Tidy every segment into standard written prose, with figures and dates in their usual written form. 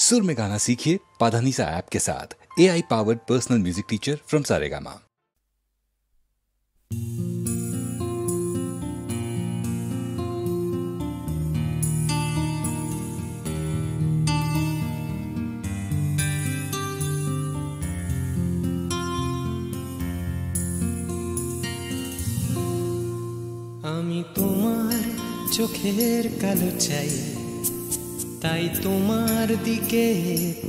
सुर में गाना सीखिए पाधानीसा ऐप के साथ। AI powered personal music teacher from Saregama. আমি তোমার চোখের কালো চাই, তাই তোমার দিকে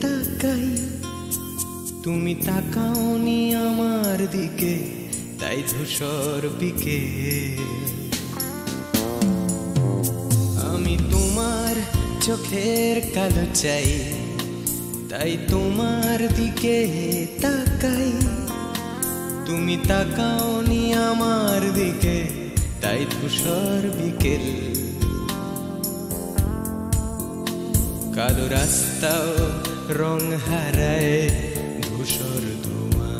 তাকাই। তুমি তাকাওনি আমার দিকে, তাই ধূসর বিকেল। আমি তোমার চোখের কালো চাই, তাই তোমার দিকে তাকাই। তুমি তাকাওনি আমার দিকে, তাই ধূসর বিকেল। কালো রাস্তাও রং হারায় ধূসর ধোঁয়া।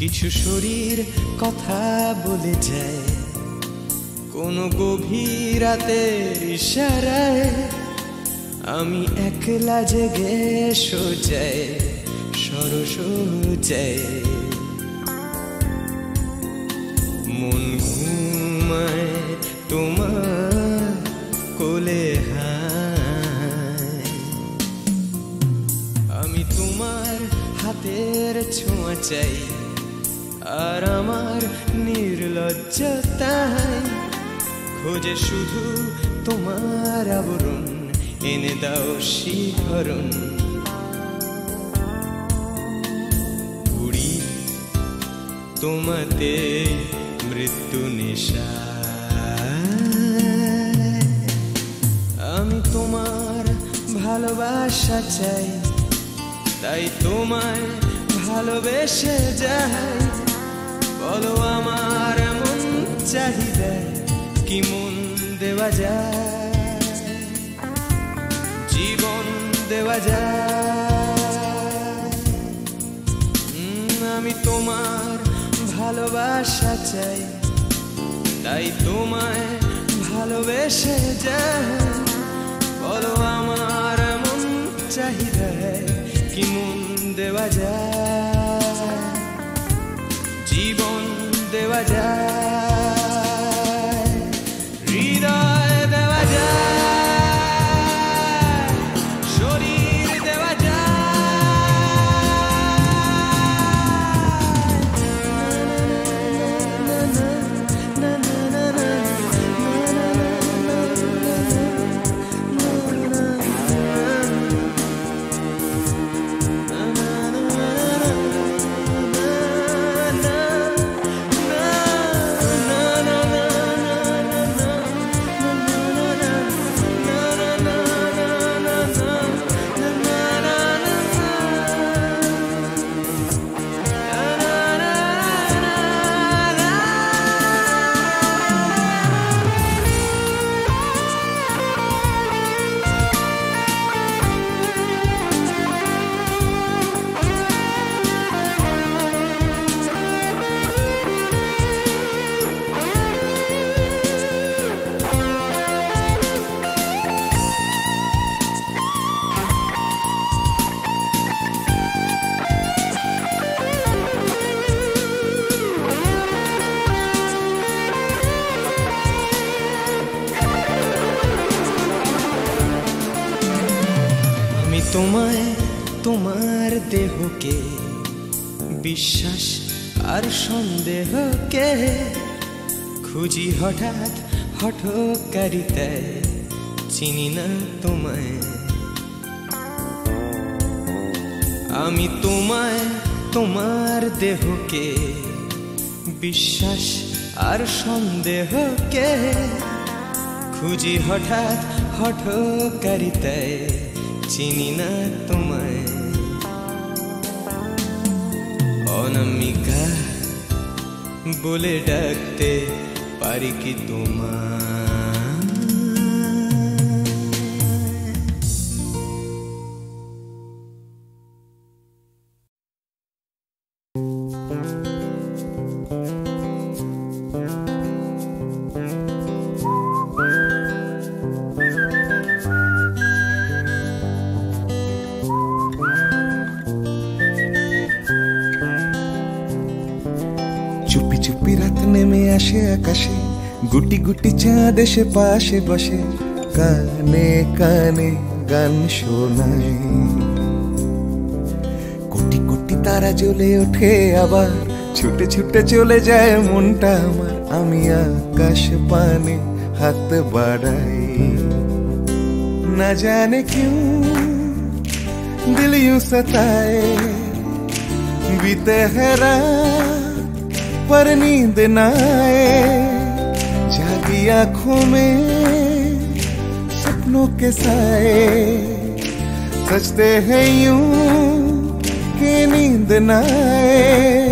কিছু শরীর কথা বলে যায় কোনো গভীর রাতের ইশারায়। আমি একলা জেগে সোজায় সরস যায়। মন ঘুমায় তোমার কোলে হায়। আমি তোমার হাতের ছোঁয়া চাই, আর আমার নির্লজ্জতায় খোঁজে শুধু তোমার আবরণ। এনে দাও শিহরণ। উড়ি তোমাতে মৃত্যু নেশা। আমি তোমার ভালোবাসা চাই, তাই তোমায় ভালোবেসে যাই। বলো আমার এমন চাহিদা কি মন দেওয়া যায়, জীবন দেওয়া যায়। আমি তোমার ভালোবাসা চাই, তাই তোমায় ভালোবেসে যাই। বলো আমার এমন চাহিদা কি মন দেওয়া যায়, জীবন দেওয়া যায়, হৃদয় দেওয়া যায়, শরীর দেওয়া যায়। তোমায় তোমার দেহকে বিশ্বাস আর সন্দেহকে খুঁজি হঠাৎ হঠকারিতায়। চিনি না তোমায় আমি, তোমায় তোমার দেহকে বিশ্বাস আর সন্দেহকে খুঁজি হঠাৎ হঠকারিতায়। চিনি না তোমায় অনামিকা বলে ডাকতে পারি কি তোমায়? আকাশে গুটি গুটি চাঁদ এসে পাশে বসে কানে কানে গান শোনায়। কোটি কোটি তারা জ্বলে ওঠে আবার ছুটে ছুটে চলে যায় মনটা আমার। আমি আকাশ পানে হাত বাড়াই। না জানে क्यों दिल यूं सताए, बीते है रात पर नींद न आए। जागी आंखों में सपनों के साए, सजते हैं यूं कि नींद न आए।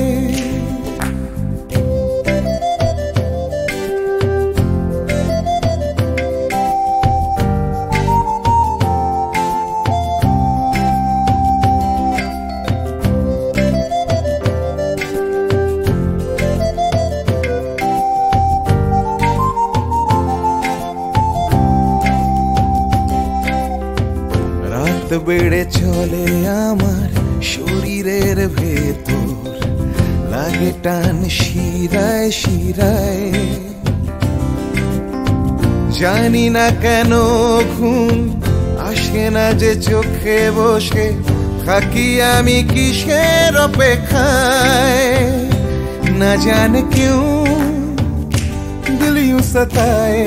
বেড়ে চলে আমার শরীরের ভেতর, লাগে টান শিরায় শিরায়। জানি না কেন ঘুম আসে না যে চোখে বসে থাকি আমি কিসের অপেক্ষায়। না জানে क्यों दिल यूं सताए,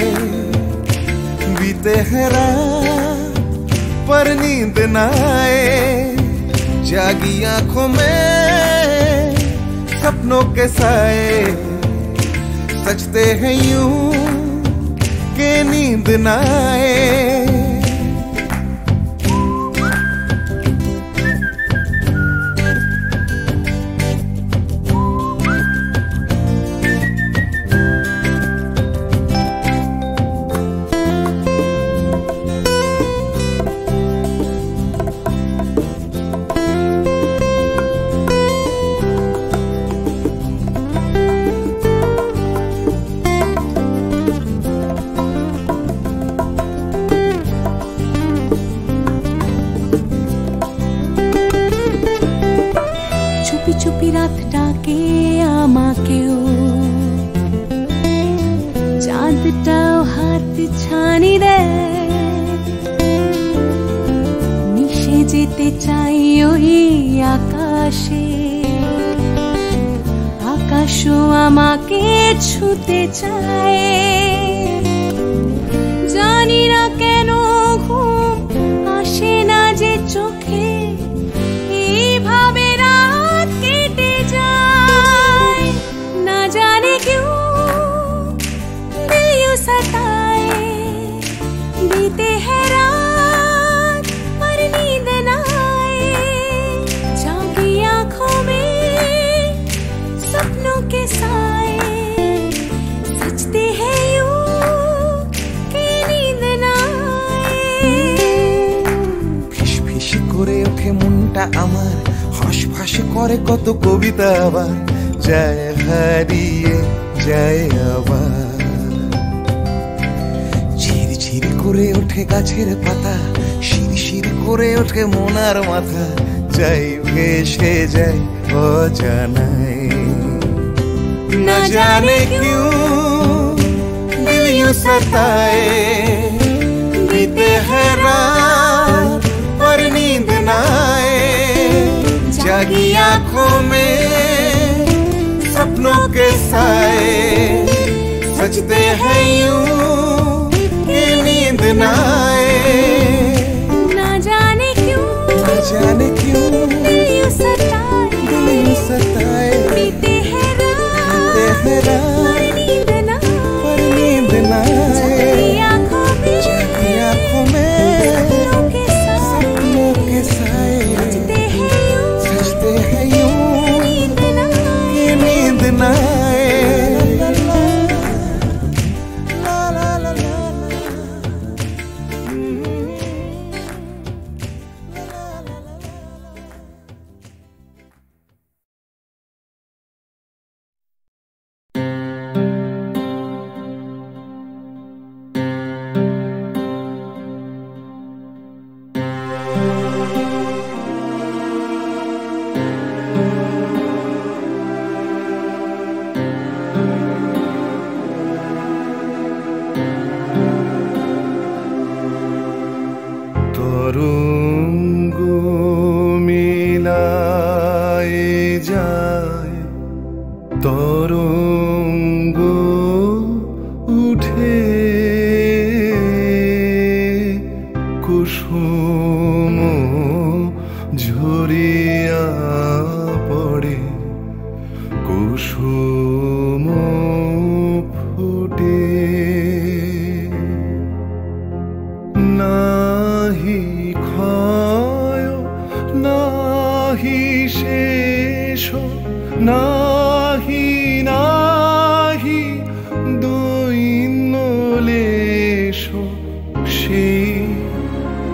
बीते है रात पर नींद न आए। जागी आंखों में सपनों के साए, सजते हैं यूं कि नींद न आए। চুপি চুপি রাত ডাকে আমাকেও, চাঁদটাও হাত ছানি দেয়। মিশে যেতে চাই ওই আকাশে, আকাশও আমাকে ছুতে চায়। জানি না কেন ঘুম আসে না যে চোখে, এইভাবে রাত কেটে যায়। না জানে क्यों दिल यूं सताए, बीते है रात पर नींद न आए। जागी आंखों में सपनों के साए, सजते हैं यूं कि नींद न आए। ফিস ফিস করে ওঠে মনটা আমার, হাঁস করে কত কবিতা আবার যায় হারিয়ে যায় আবার। ঝিরঝির করে ওঠে গাছের পাতা, শিরশির করে ওঠে মনার মাথা, যাই ভেসে যায় অজানায়। না জানে क्यों दिल यूं सताए, बीते है रात पर नींद न आए। जागी आंखों में सपनों के साए, सजते हैं यूं कि नींद न आए। ना जाने क्यों दिल यूं सताए, बीते है रात पर नींद न आए। जागी आंखों में सपनों के साए, सजते हैं यूं कि नींद न आए। ला ला ला ला। নাহি ক্ষয় নাহি শেষ নাহি নাহি দৈন্য লেশ সেই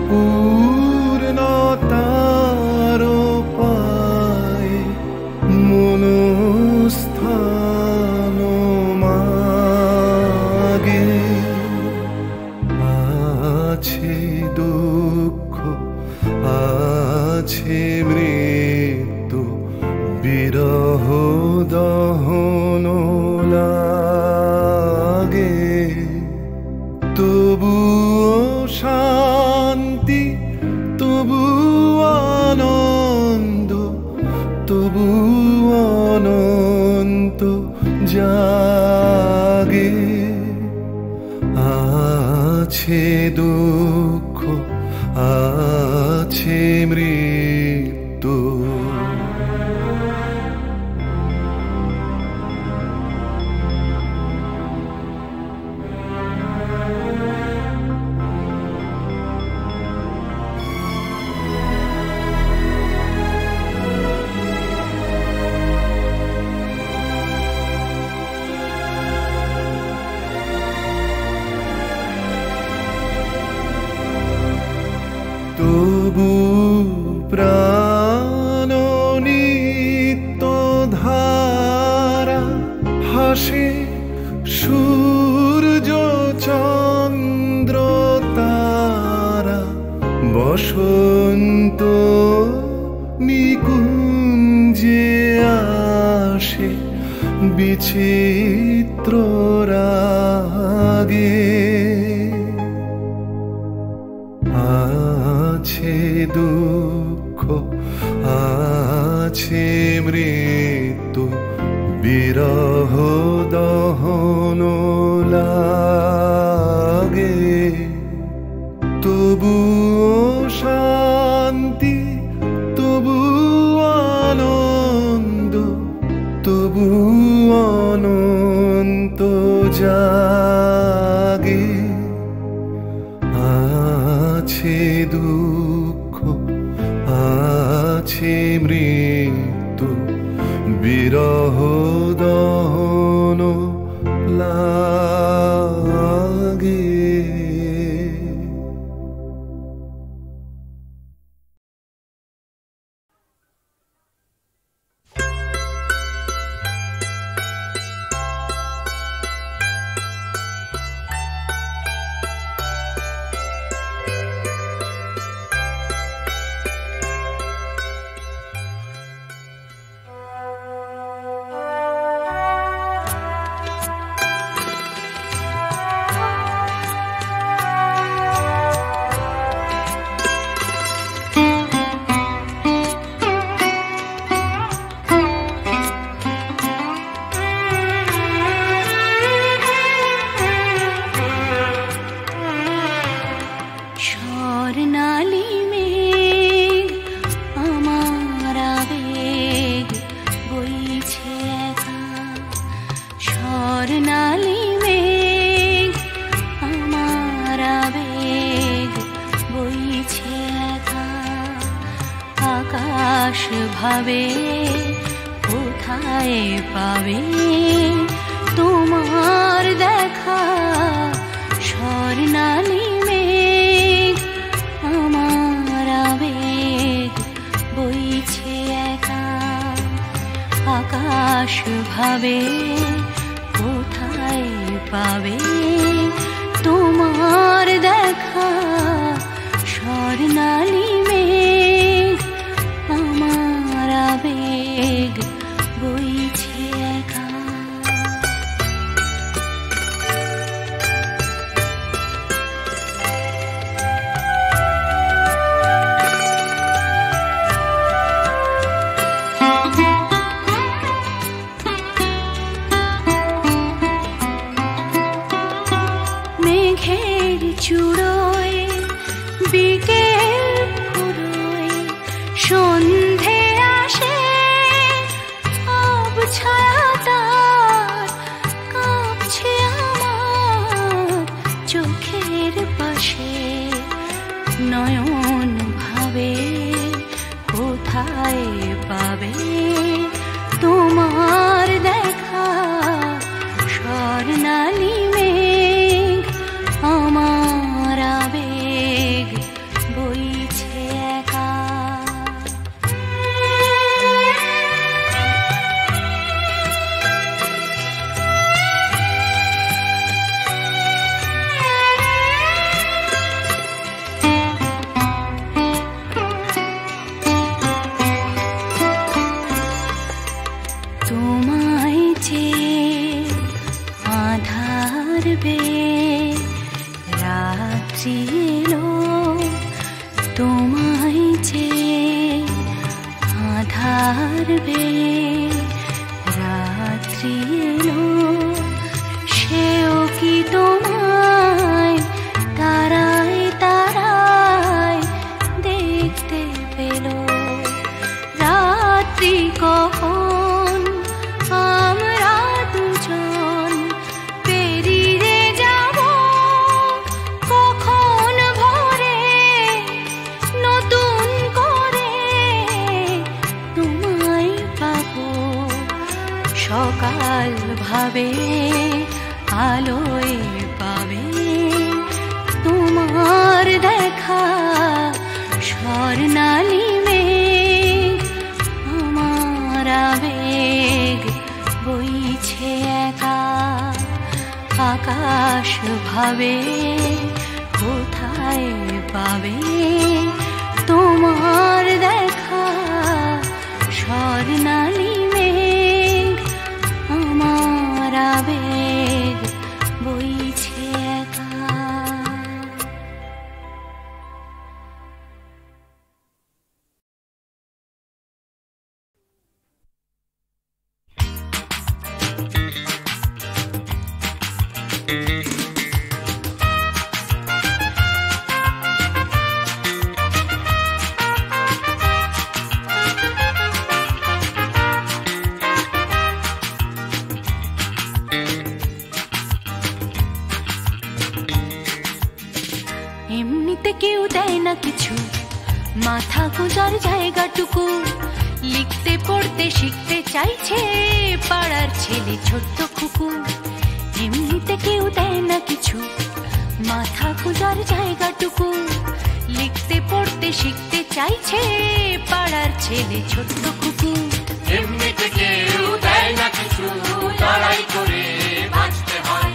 পূর্ণতার পায় মনস্থান মাগে আছে দুঃখ আছে মৃত্যু বিরহ দহন লাগে তবুও শান্তি তবু আনন্দ তবু অনন্ত জাগে আছে দুঃখ আছে মৃত্যু তবু প্রাণ নিত্য ধারা হাসে সূর্য চন্দ্র তারা বসন্ত নিকুঞ্জে আসে বিচিত্র রাগে আছে দুঃখ আছে মৃত্যু বিরহ দহন লাগে তবুও শান্তি তবু আনন্দ তবু অনন্ত জাগে আছে দুঃখ আছে মৃত্যু বিরহ দহন লাগে ভাবে কোথায় পাবে তোমার দেখা স্বর্ণালী মেঘ আমার আবেগ বইছে একা আকাশ ভাবে কোথায় পাবে তোমার দেখা স্বর্ণালী মেঘ আমার আবেগ বইছে একা। নয়ন ভাবে কোথায় পাবে তোমার দেখা স্বর্ণালী মেঘ আমার আবেগ বইছে একা তোমায় চেয়ে আধার বেয়ে রাত্রি এলো তোমায় চেয়ে আধার বেয়ে রাত্রি এলো সেও কি তোমায় তারায় তারায় দেখতে পেল রাত্রি কখন আমরা দুজন পেরিয়ে যাব কখন ভোরে নতুন করে তোমায় পাবো সকাল ভাবে আলোয় পাবে তোমার দেখা স্বর্ণালী মেঘ আমার আবেগ বইছে একা আকাশ ভাবে কোথায় পাবে তোমার দেখা স্বর্ণালী মেঘ আমার আবেগ বইছে একা এমনিতে কেউ দেয় না কিছু মাথা গোজার জায়গাটুকু লিখতে পড়তে শিখতে চাইছে পাড়ার ছেলে ছোট্ট খুকু এমনিতে কেউ দেয় না কিছু মাথা গোজার জায়গাটুকু লিখতে পড়তে শিখতে চাইছে পাড়ার ছেলে ছোট্ট খুকু এমনিতে কেউ দেয় না কিছু লড়াই করে বাঁচতে হয়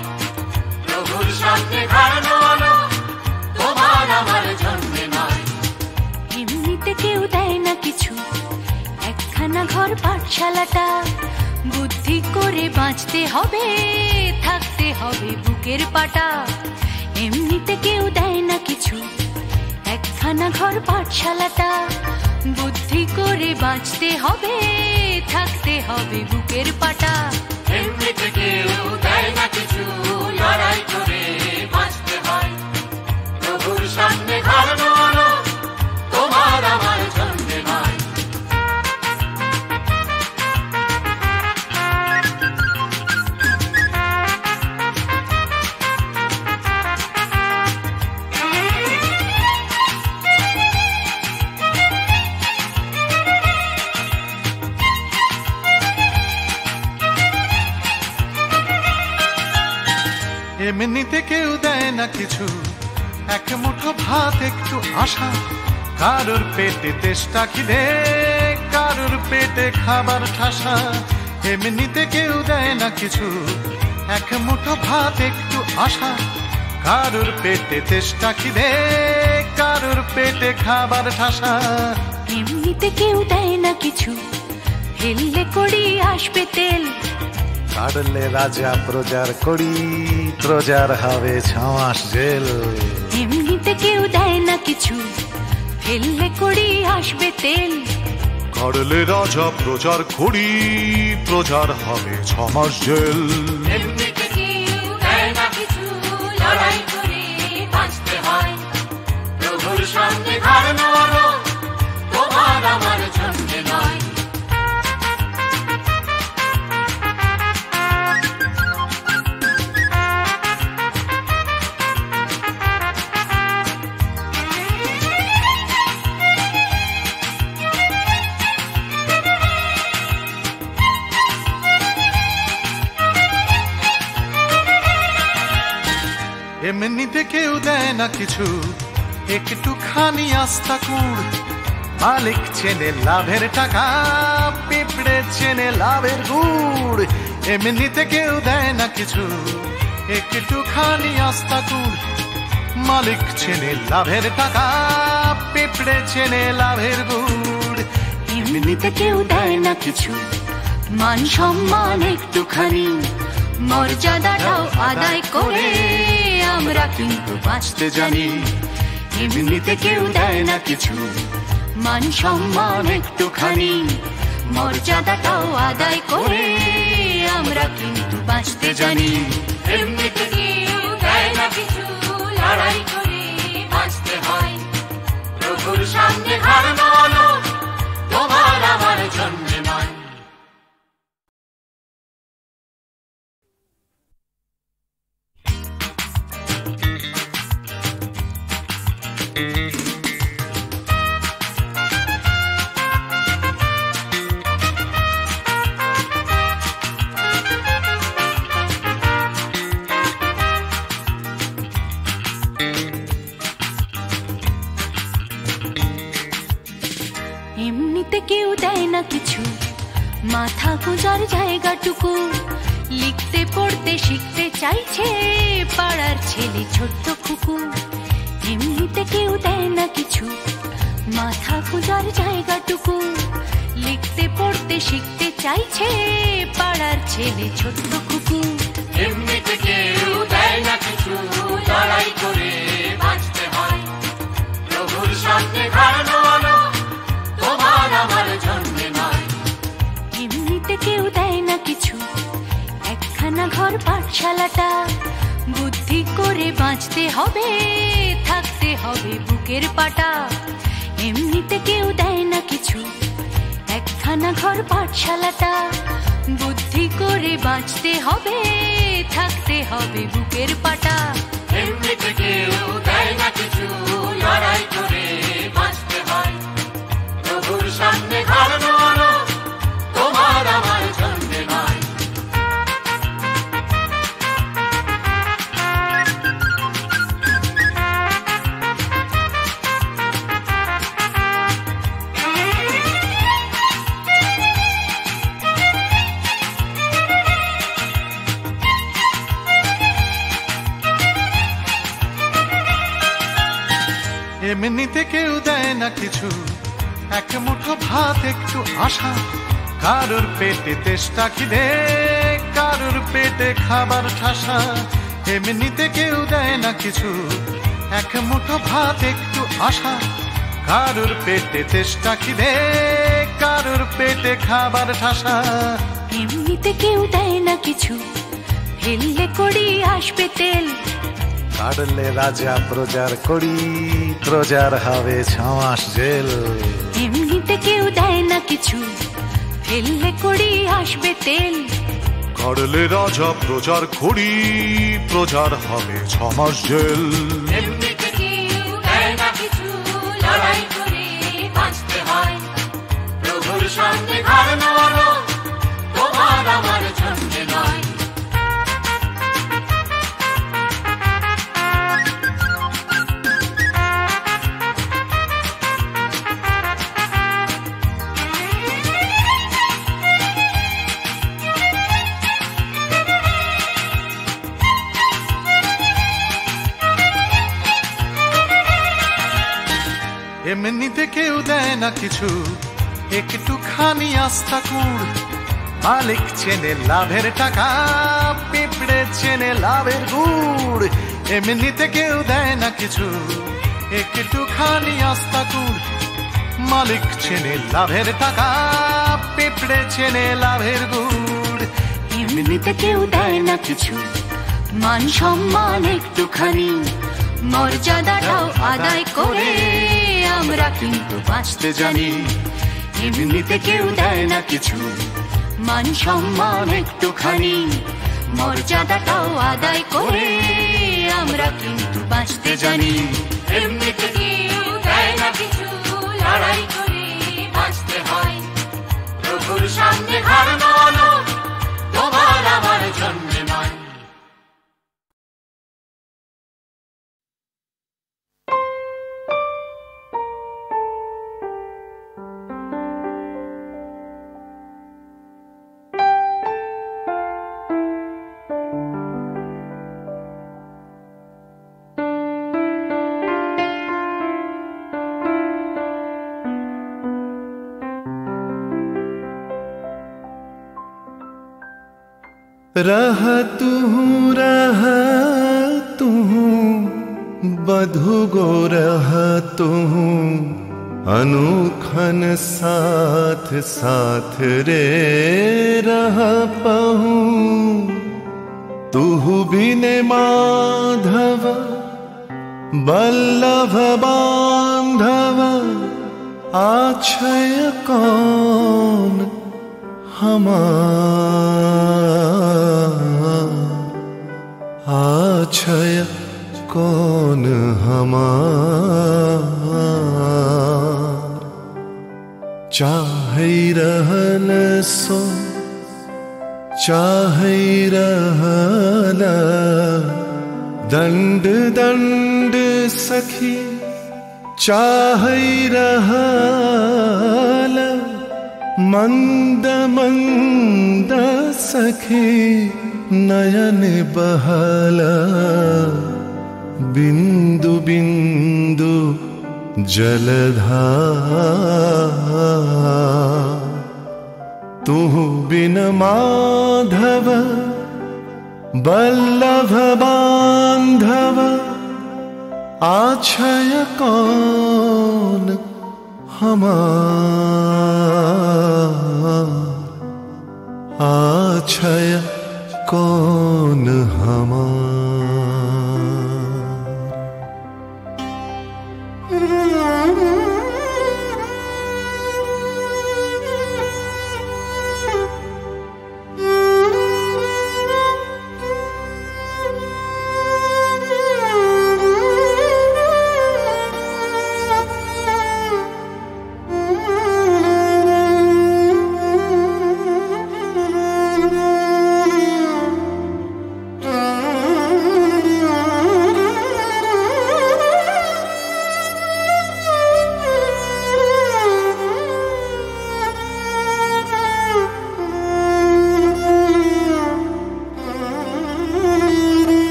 প্রভুর সামনে দাঁড়ানো আলো তোমার আমার জন্য নয় এমনিতে কেউ দেয় না কিছু একখানা ঘর পাঠশালাটা বুদ্ধি করে বাঁচতে হবে থাকতে হবে বুকের পাটা এমনিতে কেউ দেয় না কিছু একখানা ঘর পাঠশালাটা বুদ্ধি করে বাঁচতে হবে থাকতে হবে বুকের পাটা এমনিতে কেউ দেয় না কিছু লড়াই করে বাঁচতে হয় প্রভুর সামনে দাঁড়ানো আলো তোমার আমার জন্য নয় এমনিতে কেউ দেয় না কিছু এক মুঠো ভাত একটু আশা কারোর পেটে তেষ্টা খিদে কারোর পেটে খাবার ঠাসা এমনিতে কেউ দেয় না কিছু এক মুঠো ভাত একটু আশা কারোর পেটে তেষ্টা খিদে কারোর পেটে খাবার ঠাসা এমনিতে কেউ দেয় না কিছু ফেললে করি আসবে তেল কাটলে রাজা প্রজার করি প্রজার হবে 6 মাস জেল এমনিতে কেউ দেয় না কিছু ফেললে করি আসবে তেল কাটলে রাজা প্রজার করি প্রজার হবে 6 মাস জেল এমনিতে কেউ দেয় না কিছু লড়াই করে বাঁচতে হয় প্রভুর সামনে দাঁড়ানো আলো তোমার আমার জন্য নয় কেউ দেয় না কিছু, একটুখানি আস্থা কুড়। মালিক চেনে লাভের টাকা, পিঁপড়ে চেনে লাভের গুড়। এমনিতে কেউ দেয় না কিছু, একটুখানি আস্থা কুড়। মালিক চেনে লাভের টাকা, পিঁপড়ে চেনে লাভের গুড়। এমনিতে কেউ দেয় না কিছু, মান সম্মান একটুখানি, মর্যাদাটাও আদায় করে আমরা কিন্তু বাঁচতে জানি। এমনিতে কেউ দেয় না কিছু, মান সম্মান একটুখানি, মর্যাদাটাও আদায় করে আমরা কিন্তু বাঁচতে জানি। এমনিতে কেউ দেয় না কিছু, লড়াই করে বাঁচতে হয়। প্রভুর সামনে হার মানো, তোমার আমার জন্য নয়। এমনিতে কেউ দেয় না কিছু, মাথা গোঁজার জায়গাটুকু, লিখতে পড়তে শিখতে চাইছে পাড়ার ছেলে ছোট্ট খুকু। এমনিতে কেউ দেয় না কিছু, মাথা গোঁজার জায়গাটুকু, লিখতে পড়তে শিখতে চাইছে পাড়ার ছেলে ছোট্ট খুকু। এমনিতে কেউ দেয় না কিছু, লড়াই করে বাঁচতে হয়। প্রভুর সামনে হার মানো, তোমার আমার জন্য নয়। এমনিতে কেউ দেয় না কিছু, একখানা ঘর পাঠশালাটা, বুদ্ধি করে বাঁচতে হবে, থাকতে হবে বুকের পাটা। এমনিতে কেউ দেয় না কিছু, একখানা ঘর পাঠশালাটা, বুদ্ধি করে বাঁচতে হবে, থাকতে হবে বুকের পাটা। এমনিতে কেউ দেয় না কিছু, লড়াই করে বাঁচতে হয়। প্রভুর সামনে হার মানো, তোমার আমার জন্য নয়। এমনিতে কেউ দেয় না কিছু, এক মুঠো ভাত একটু আশা। কারোর পেটে তেষ্টা খিদে, কারোর পেটে খাবার ঠাসা। এমনিতে কেউ দেয় না কিছু, এক মুঠো ভাত একটু আশা। কারোর পেটে তেষ্টা খিদে, কারোর পেটে খাবার ঠাসা। এমনিতে কেউ দেয় না কিছু, ফেললে করি আসবে তেল। কাটলে রাজা প্রজার করি, প্রজার হবে 6 মাস জেল। এমনিতে কেউ দেয় না কিছু, ফেললে করি আসবে তেল। কাটলে রাজা প্রজার করি, প্রজার হবে 6 মাস জেল। এমনিতে কেউ দেয় না কিছু, লড়াই করে বাঁচতে হয়। প্রভুর সামনে হার মানো, তোমার আমার জন্য নয়। এমনিতে কেউ দেয় না কিছু, একটুখানি আস্থা কুড়। মালিক চেনে লাভের টাকা, পিঁপড়ে চেনে লাভের গুড়। এমনিতে কেউ দেয় না কিছু, একটুখানি আস্থা কুড়। মালিক চেনে লাভের টাকা, পিঁপড়ে চেনে লাভের গুড়। এমনিতে কেউ দেয় না কিছু, মান সম্মান একটুখানি, মর্যাদাটাও আদায় করে আমরা কিন্তু বাঁচতে জানি। এমনিতে কেউ দেয় না কিছু, মান সম্মান একটুখানি, মর্যাদাটাও আদায় করে আমরা কিন্তু বাঁচতে জানি। এমনিতে কেউ দেয় না কিছু, লড়াই করে বাঁচতে হয়। প্রভুর সামনে হার মানো, তোমার আমার জন্য নয়। रहतु बधु गो रहतु अनुखन साथ साथ रे रह पहू तुहु बिने माधव बल्लभ बांधव आछय कौन हमार आछय कौन हमार चाहे रहल सो चाहे रहल दंड दंड सखी चाहे रहल मंद मंद सखी नयन बहला बिंदु बिंदु जलधार तुहु बिन माधव बल्लभ बांधव आछय कौन हमार आछय कौन हमार।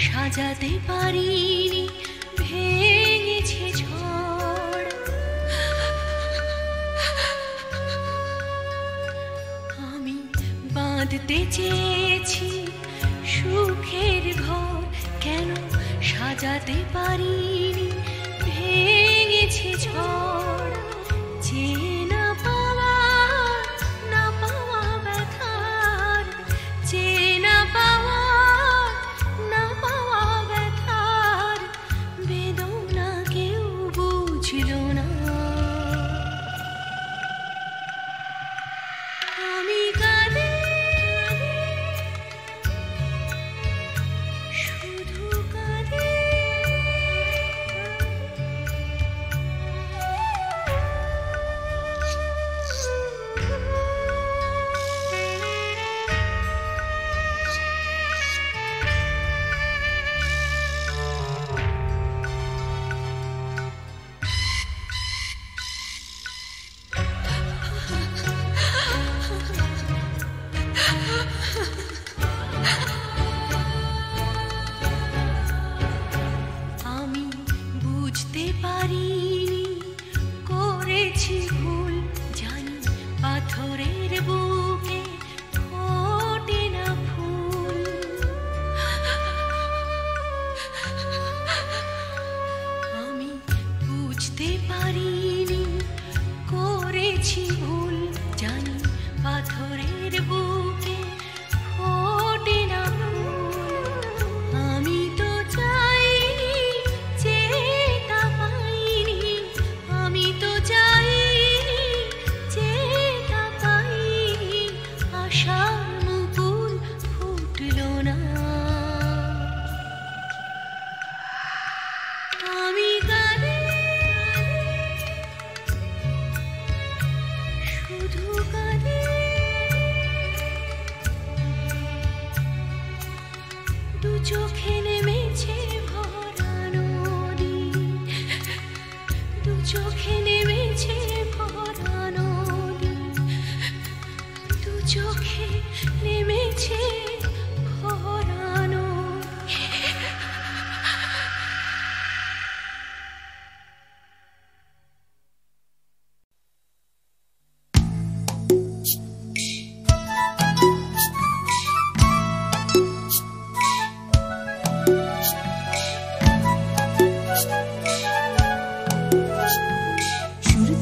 সাজাতে পারিনি ভেঙেছে ঝড় আমি বাঁধতে চেয়েছি সুখের ঘর কেন সাজাতে পারিনি ভেঙেছে ঝড় যে না পাওয়া ব্যথার যে না পাওয়া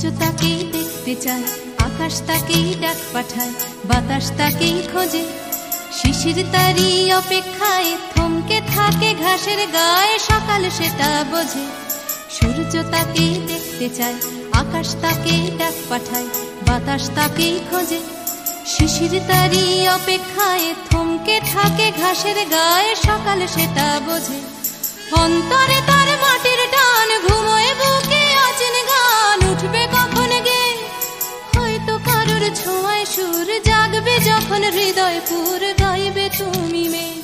সূর্য তাকেই দেখতে চায়, আকাশ তাকেই ডাক পাঠায়, বাতাস তাকেই খোঁজে। শিশির তারই অপেক্ষায় থমকে থাকে ঘাসের গায়ে, সকাল সেটা বোঝে। সূর্য তাকেই দেখতে চায়, আকাশ তাকেই ডাক পাঠায়, বাতাস তাকেই খোঁজে। শিশির তারই অপেক্ষায় থমকে থাকে ঘাসের গায়ে, সকাল সেটা বোঝে। অন্তরে তার মাটির টান, ঘুমোয় বুকে অচেন গান, উঠবে কখন গে হয়তো কারোর ছোঁয়ায় সুর, জাগবে যখন হৃদয় পুর, গাইবে তুমি মেয়ে।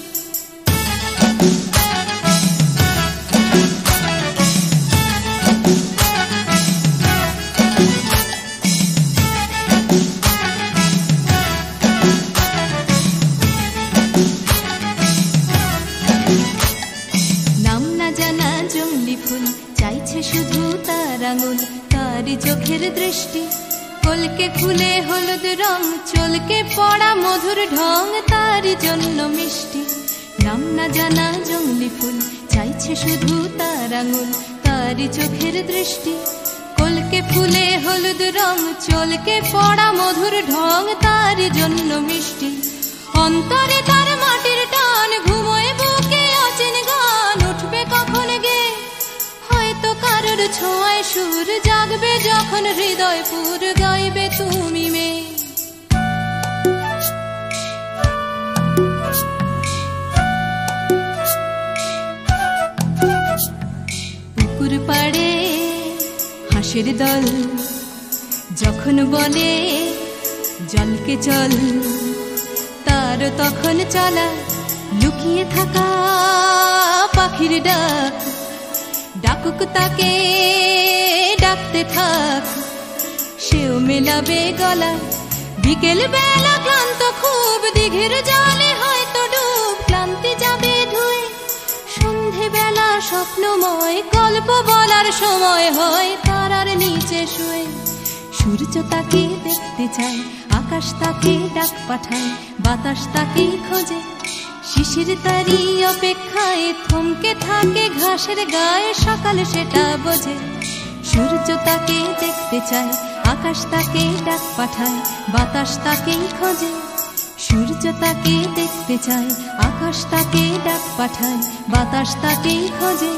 শুধু তার আঙুল, তারই চোখের দৃষ্টি, কলকে ফুলে হলুদ রং, চলকে পড়া মধুর ঢং, তারই জন্য মিষ্টি। নাম না জানা জংলি ফুল, চাইছে শুধু তার আঙুল, তারই চোখের দৃষ্টি, কলকে ফুলে হলুদ রং, চলকে পড়া মধুর ঢং, তারই জন্য মিষ্টি। অন্তরে তার মাটির টান, ঘুমোয় বুকে অচেন গান, উঠবে কখন গে হয়তো কারোর ছোঁয়ায় সুর, জাগবে যখন হৃদয় পুর, গাইবে তুমি মেয়ে। পুকুর পাড়ে হাঁসের দল যখন বলে জলকে চল, তার তখন চলা লুকিয়ে থাকা পাখির ডাক, ডাকুক তাকে ডাকতে থাক, সেও মেলাবে গলা। বিকেল বেলা ক্লান্ত খুব, দিঘির জলে হয়তো ডুব, ক্লান্তি যাবে ধুয়ে। সন্ধে বেলা স্বপ্নময়, গল্প বলার সময় হয় তারার নিচে শুয়ে। সূর্য তাকে দেখতে চায়, আকাশ তাকে ডাক পাঠায়, বাতাস তাকেই খোঁজে। শিশির তারই অপেক্ষায় থমকে থাকে ঘাসের গায়ে, সকাল সেটা বোঝে। সূর্য তাকে দেখতে চায়, আকাশ তাকে ডাক পাঠায়, বাতাস তাকেই খোঁজে। সূর্য তাকে দেখতে চায়, আকাশ তাকে ডাক পাঠায়, বাতাস তাকেই খোঁজে।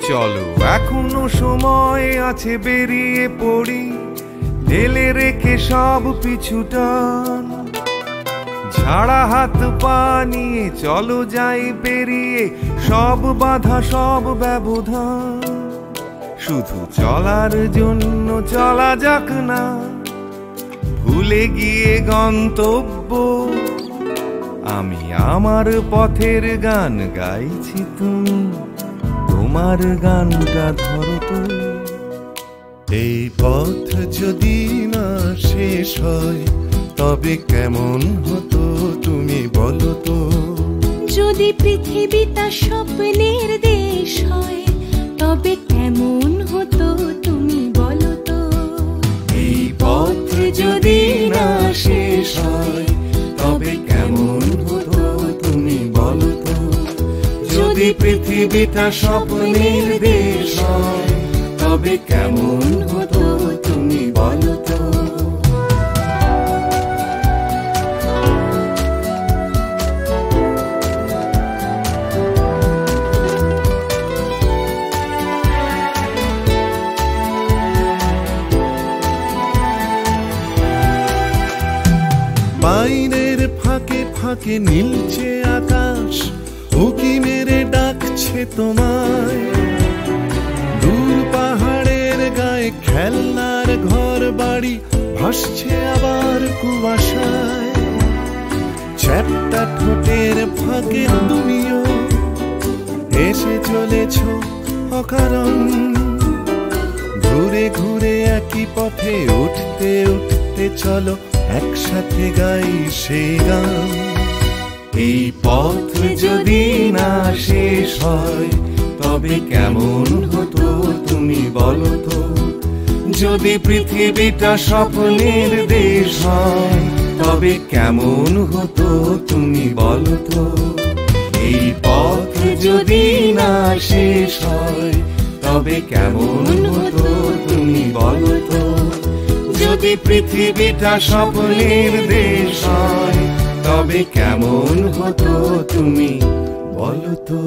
চলো এখনো সময় আছে, বেরিয়ে পড়ি, ঢেলে রেখে সব পিছুটান। ঝাড়া হাত পা নিয়ে চলো যাই পেরিয়ে, সব বাধা সব ব্যবধান। শুধু চলার জন্য চলা যাক না, ভুলে গিয়ে গন্তব্য। আমি আমার পথের গান গাইছি, তুমি তোমার গানটা ধরো তো। এই পথ যদি না শেষ হয়, তবে কেমন হতো তুমি বলো তো। যদি পৃথিবীটা স্বপ্নের দেশ হয়, তবে কেমন হতো তুমি বলো তো। এই পথ যদি না শেষ হয়, তবে কেমন হতো তুমি বলো তো। যদি পৃথিবীটা স্বপ্নের দেশ হয়, তবে কেমন হতো তুমি বলো তো। বাইরের ফাঁকে ফাঁকে নীলছে আকাশ, উকি মেরে ডাকছে তোমায়। দূর পাহাড়ের গায়ে খেলনার ঘর বাড়ি ভাসছে আবার কুয়াশায়। চ্যাপ্টা ঠোঁটের ফাঁকে তুমিও এসে চলেছ অকারণ। ঘুরে ঘুরে একই পথে উঠতে উঠতে চলো একসাথে গাই সেই গান। এই পথ যদি না শেষ হয় তবে কেমন হতো তুমি বলো তো। যদি পৃথিবীটা স্বপ্নের দেশ হয় তবে কেমন হতো তুমি বলো তো। এই পথ যদি না শেষ হয় তবে কেমন হতো তুমি বলো তো। যদি পৃথিবীটা স্বপ্নের দেশ হয় তবে কেমন হতো তুমি বলো তো।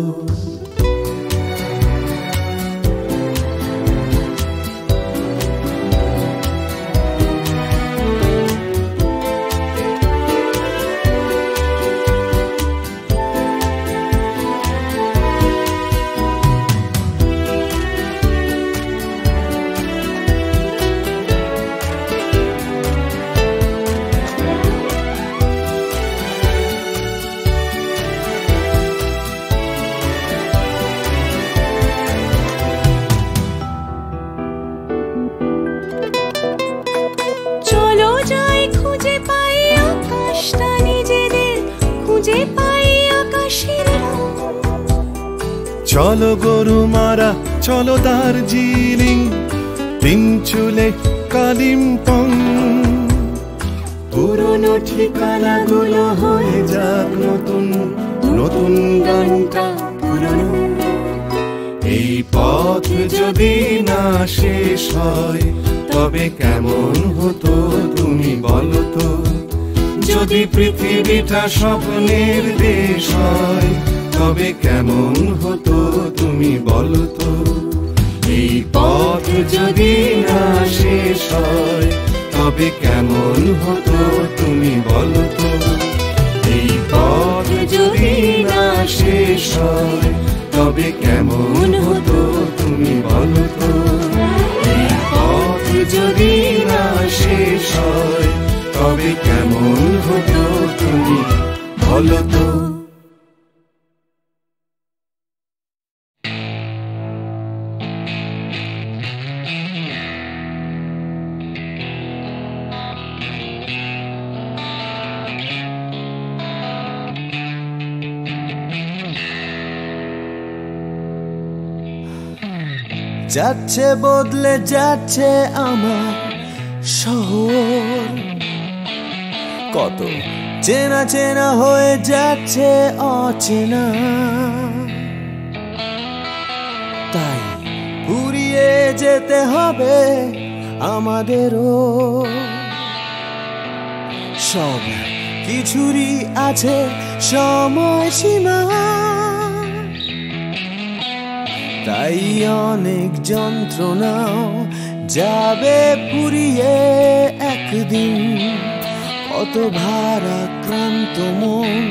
চলো গরু মারা চলো দার্জিলিং, তিন চুলে কালিম্পং, পুরনো ঠিকানাগুলো হয়ে যাক নতুন, নতুন গানটা পুরনো। এই পথ যদি না শেষ হয় তবে কেমন হতো তুমি বলো তো। যদি পৃথিবীটা স্বপ্নের দেশ হয় তবে কেমন হতো তুমি বলো তো। এই পথ যদি না শেষ হয় তবে কেমন হতো তুমি বলো তো। এই পথ যদি না শেষ হয় তবে কেমন হতো তুমি বলো তো। এই পথ যদি না শেষ হয় তবে কেমন হতো তুমি বলো তো। যাচ্ছে বদলে যাচ্ছে আমার শহর, কত চেনা চেনা হয়ে যাচ্ছে অচেনা। তাই ফুরিয়ে যেতে হবে আমাদেরও, সব কিছুরই আছে সময়সীমা। তাই অনেক যন্ত্রণাও যাবে ফুরিয়ে একদিন, কত ভারাক্রান্ত মন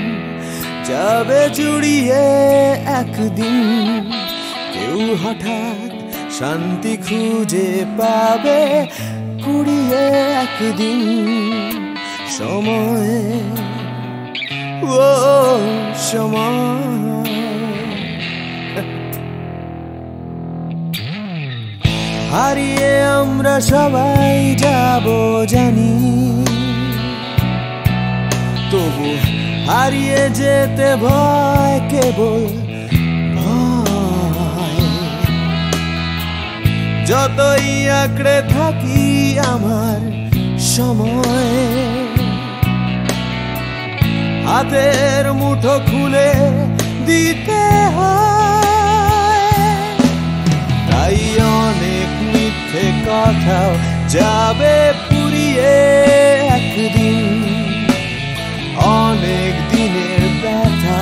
যাবে জুড়িয়ে একদিন। কেউ হঠাৎ শান্তি খুঁজে পাবে কুড়িয়ে একদিন সময়, ও সময়। হারিয়ে আমরা সবাই যাব জানি, তবু হারিয়ে যেতে ভয়, কেবল ভয়। যতই আঁকড়ে থাকি আমার সময়, হাতের মুঠো খুলে দিতে হয়। তাই অনেক মিথ্যে কথাও যাবে ফুরিয়ে একদিন, অনেক দিনের ব্যথা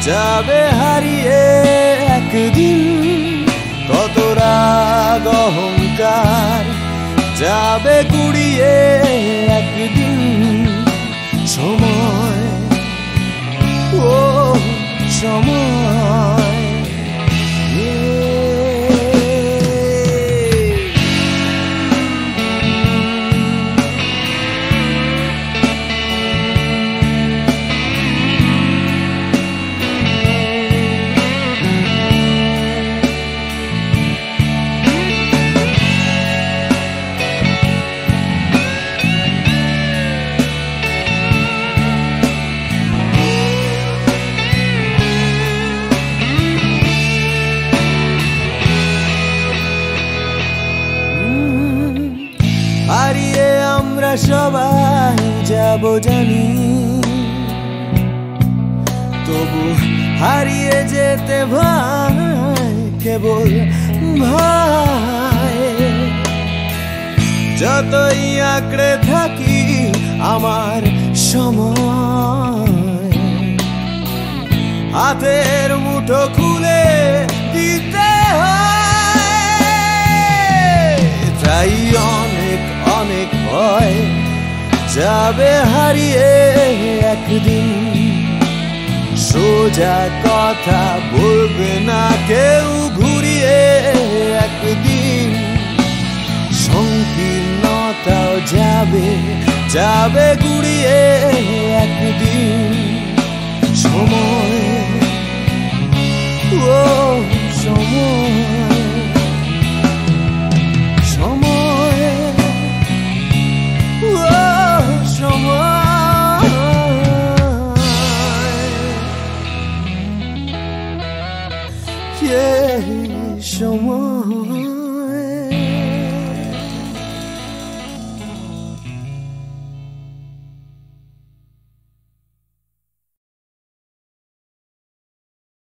যাবে হারিয়ে একদিন। কত রাগ অহংকার যাবে কুড়িয়ে একদিন সময়, ও সময়। যাব জানি, তবু হারিয়ে যেতে ভাই কেবল ভাই। যতই আঁকড়ে থাকি আমার সময়, হাতের মুঠো খুলে দিতে হয়। তাই অনেক অনেক ভয় যাবে হারিয়ে একদিন, সোজা কথা বলবে না কেউ ঘুরিয়ে একদিন। সংকীর্ণতাও যাবে যাবে ঘুরিয়ে একদিন। সময়, ও সময়, সময়, ও সময়, সময়।